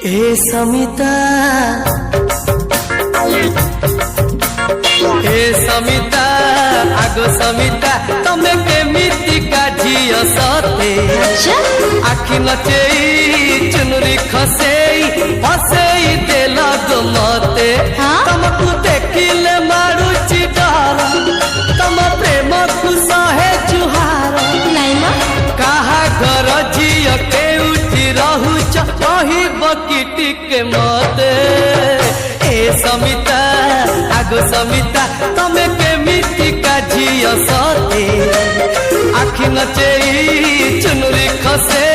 ए समिता आगो समिता तमे केमिति का झियो सते आखि नचेई चुनरी खसेई हसेई देला गो मते तुमको देखिले मारुची डर तम प्रेम को सहे जुहार कहा घर झियो के उठी रहुच कही बकिटी के मते ए समिता आगो समिता तमे केमिति का झियो सते आखि नचेई चुनरी खसे